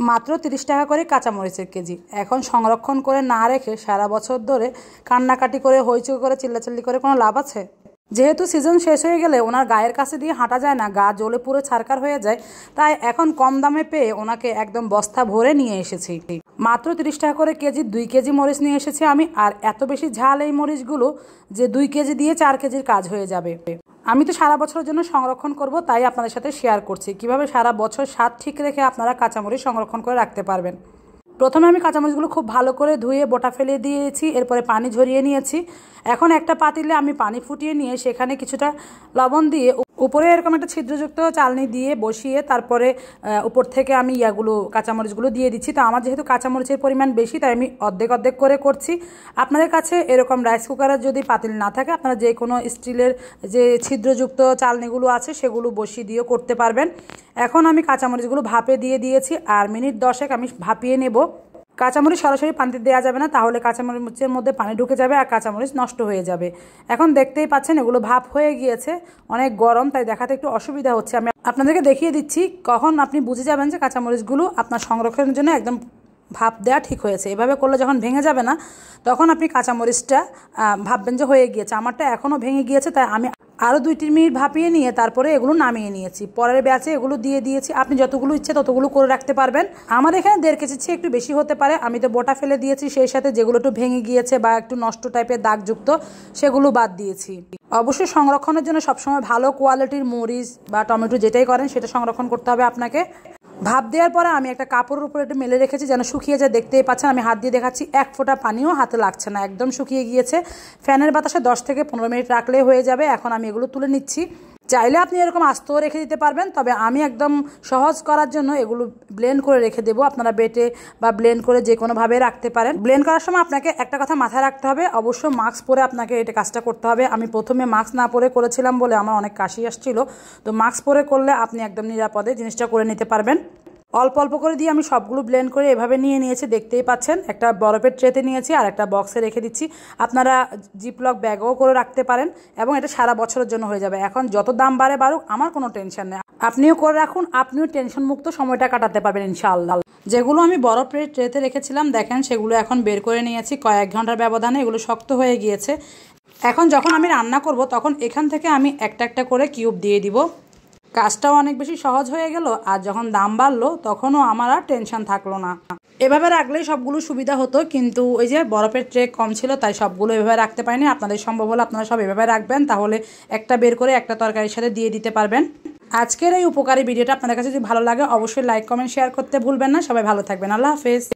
মাত্র 30 টাকা করে কাঁচামরিচের কেজি। এখন সংরক্ষণ করে না রেখে সারা বছর ধরে কান্নাকাটি করে হইচই করে চিল্লাচিল্লি করে কোনো লাভ আছে? যেহেতু সিজন শেষ হয়ে গেলে ওনার গায়ের কাছে দিয়ে হাঁটা যায় না, গা জ্বলে পুরো ছারকার হয়ে যায়, তাই এখন কম দামে পেয়ে ওনাকে একদম বস্তা ভরে নিয়ে এসেছি। মাত্র 30 টাকা করে কেজি 2 কেজি মরিচ নিয়ে এসেছি আমি। আর এত বেশি ঝাল এই মরিচগুলো যে 2 কেজি দিয়ে 4 কেজির কাজ হয়ে যাবে। আমি তো সারা বছরের জন্য সংরক্ষণ করব, তাই আপনাদের সাথে শেয়ার করছি কিভাবে সারা বছর স্বাদ ঠিক রেখে আপনারা কাঁচামরিচ সংরক্ষণ করে রাখতে পারবেন। প্রথমে আমি কাঁচামরিচগুলো খুব ভালো করে ধুয়ে বোটা ফেলে দিয়েছি, এরপরে পানি ঝরিয়ে নিয়েছি। এখন একটা পাতিলে আমি পানি ফুটিয়ে নিয়ে সেখানে কিছুটা লবণ দিয়ে উপরে এরকম একটা ছিদ্রযুক্ত চালনি দিয়ে বসিয়ে তারপরে উপর থেকে আমি কাঁচামরিচগুলো দিয়ে দিচ্ছি। তো আমার যেহেতু কাঁচামরিচের পরিমাণ বেশি, তাই আমি অর্ধেক অর্ধেক করে করছি। আপনাদের কাছে এরকম রাইস কুকারের যদি পাতিল না থাকে, আপনারা যে কোনো স্টিলের যে ছিদ্রযুক্ত চালনিগুলো আছে সেগুলো বসিয়ে দিয়েও করতে পারবেন। এখন আমি কাঁচামরিচগুলো ভাপে দিয়ে দিয়েছি, আর মিনিট 10 আমি ভাপিয়ে নেব। কাঁচামরিচ সরাসরি পানিতে দেওয়া যাবে না, তাহলে কাঁচামরিচের মধ্যে পানি ঢুকে যাবে আর কাঁচামরিচ নষ্ট হয়ে যাবে। এখন দেখতেই পাচ্ছেন এগুলো ভাপ হয়ে গিয়েছে, অনেক গরম, তাই দেখাতে একটু অসুবিধা হচ্ছে। আমি আপনাদেরকে দেখিয়ে দিচ্ছি কখন আপনি বুঝে যাবেন যে কাঁচামরিচগুলো আপনার সংরক্ষণের জন্য একদম ভাপ দেওয়া ঠিক হয়েছে। এভাবে করলে যখন ভেঙে যাবে না, তখন আপনি কাঁচামরিচটা ভাববেন যে হয়ে গিয়েছে। আমারটা এখনও ভেঙে গিয়েছে, তাই আমি আরও 2-3 মিনিট ভাপিয়ে নিয়ে তারপরে এগুলো নামিয়ে নিয়েছি। পরের ব্যাচে এগুলো দিয়ে দিয়েছি। আপনি যতগুলো ইচ্ছে ততগুলো করে রাখতে পারবেন। আমার এখানে 1.5 কেজির চেয়ে একটু বেশি হতে পারে। আমি তো বোটা ফেলে দিয়েছি, সেই সাথে যেগুলো একটু ভেঙে গিয়েছে বা একটু নষ্ট টাইপের দাগযুক্ত সেগুলো বাদ দিয়েছি। অবশ্যই সংরক্ষণের জন্য সবসময় ভালো কোয়ালিটির মরিচ বা টমেটো যেটাই করেন সেটা সংরক্ষণ করতে হবে আপনাকে। ভাপ দেওয়ার পরে আমি একটা কাপড়ের উপরে একটু মেলে রেখেছি যেন শুকিয়ে যায়। দেখতেই পাচ্ছেন আমি হাত দিয়ে দেখাচ্ছি, 1 ফোঁটা পানিও হাতে লাগছে না, একদম শুকিয়ে গিয়েছে। ফ্যানের বাতাসে 10 থেকে 15 মিনিট রাখলেই হয়ে যাবে। এখন আমি এগুলো তুলে নিচ্ছি। চাইলে আপনি এরকম আস্তেও রেখে দিতে পারবেন, তবে আমি একদম সহজ করার জন্য এগুলো ব্লেন্ড করে রেখে দেবো। আপনারা বেটে বা ব্লেন্ড করে যে কোনোভাবে রাখতে পারেন। ব্লেন্ড করার সময় আপনাকে একটা কথা মাথায় রাখতে হবে, অবশ্যই মাস্ক পরে আপনাকে এটা কাজটা করতে হবে। আমি প্রথমে মাস্ক না পরে করেছিলাম বলে আমার অনেক কাশি আসছিল। তো মাস্ক পরে করলে আপনি একদম নিরাপদে জিনিসটা করে নিতে পারবেন। অল্প অল্প করে দিয়ে আমি সবগুলো ব্লেন্ড করে এভাবে নিয়ে নিয়েছি। দেখতেই পাচ্ছেন একটা বরফের ট্রেতে নিয়েছি আর একটা বক্সে রেখে দিচ্ছি। আপনারা জিপলক ব্যাগও করে রাখতে পারেন এবং এটা সারা বছরের জন্য হয়ে যাবে। এখন যত দাম বাড়ুক আমার কোনো টেনশন নেই, আপনিও করে রাখুন, আপনিও টেনশন মুক্ত সময়টা কাটাতে পারবেন ইনশাআল্লাহ। যেগুলো আমি বরফের ট্রেতে রেখেছিলাম দেখেন সেগুলো এখন বের করে নিয়েছি কয়েক ঘন্টার ব্যবধানে। এগুলো শক্ত হয়ে গিয়েছে। এখন যখন আমি রান্না করব তখন এখান থেকে আমি একটা একটা করে কিউব দিয়ে দিব। কাজটাও অনেক বেশি সহজ হয়ে গেল, আর যখন দাম বাড়লো তখনও আমার আর টেনশন থাকলো না। এভাবে রাখলেই সবগুলো সুবিধা হতো, কিন্তু ওই যে বরফের ট্রে কম ছিল তাই সবগুলো এভাবে রাখতে পারিনি। আপনাদের সম্ভব হলে আপনারা সব এভাবে রাখবেন, তাহলে একটা বের করে একটা তরকারির সাথে দিয়ে দিতে পারবেন। আজকের এই উপকারী ভিডিওটা আপনাদের কাছে যদি ভালো লাগে অবশ্যই লাইক কমেন্ট শেয়ার করতে ভুলবেন না। সবাই ভালো থাকবেন। আল্লাহ হাফেজ।